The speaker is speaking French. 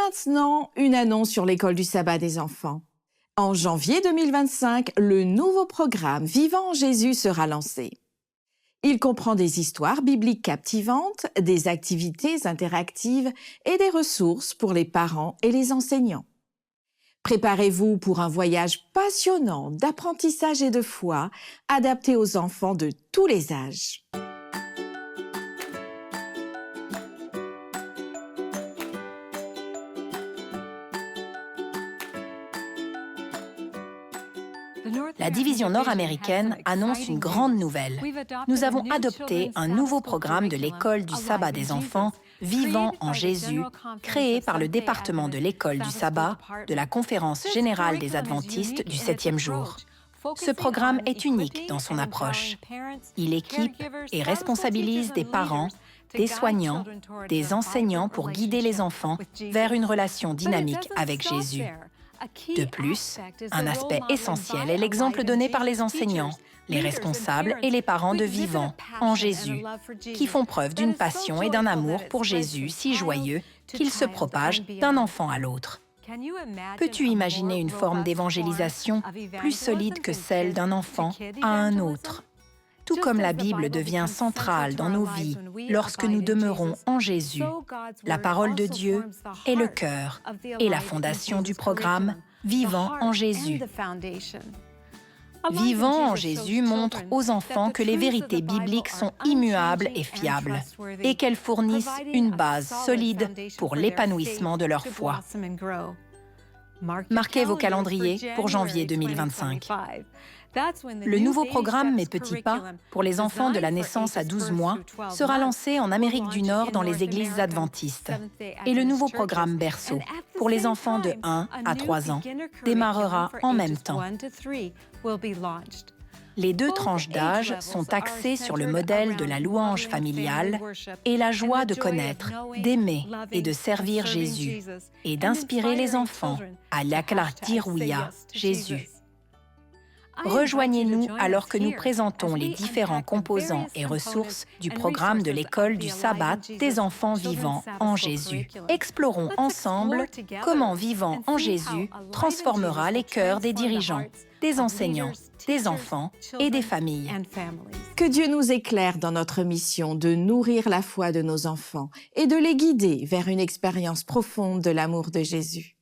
maintenant, une annonce sur l'école du sabbat des enfants. En janvier 2025, le nouveau programme Vivant en Jésus sera lancé. Il comprend des histoires bibliques captivantes, des activités interactives et des ressources pour les parents et les enseignants. Préparez-vous pour un voyage passionnant d'apprentissage et de foi, adapté aux enfants de tous les âges. La division nord-américaine annonce une grande nouvelle. Nous avons adopté un nouveau programme de l'école du sabbat des enfants, Vivant en Jésus, créé par le département de l'école du sabbat de la Conférence générale des adventistes du 7e jour. Ce programme est unique dans son approche. Il équipe et responsabilise des parents, des soignants, des enseignants pour guider les enfants vers une relation dynamique avec Jésus. De plus, un aspect essentiel est l'exemple donné par les enseignants, les responsables et les parents de Vivant en Jésus, qui font preuve d'une passion et d'un amour pour Jésus si joyeux qu'il se propage d'un enfant à l'autre. Peux-tu imaginer une forme d'évangélisation plus solide que celle d'un enfant à un autre? Tout comme la Bible devient centrale dans nos vies lorsque nous demeurons en Jésus, la parole de Dieu est le cœur et la fondation du programme Vivant en Jésus. Vivant en Jésus montre aux enfants que les vérités bibliques sont immuables et fiables et qu'elles fournissent une base solide pour l'épanouissement de leur foi. Marquez vos calendriers pour janvier 2025. Le nouveau programme Mes petits pas, pour les enfants de la naissance à 12 mois, sera lancé en Amérique du Nord dans les églises adventistes. Et le nouveau programme Berceau, pour les enfants de 1 à 3 ans, démarrera en même temps. Les deux tranches d'âge sont axées sur le modèle de la louange familiale et la joie de connaître, d'aimer et de servir Jésus, et d'inspirer les enfants à l'Aklatir Jésus. Rejoignez-nous alors que nous présentons les différents composants et ressources du programme de l'école du sabbat des enfants vivants en Jésus. Explorons ensemble comment Vivant en Jésus transformera les cœurs des dirigeants, des enseignants, des enfants et des familles. Que Dieu nous éclaire dans notre mission de nourrir la foi de nos enfants et de les guider vers une expérience profonde de l'amour de Jésus.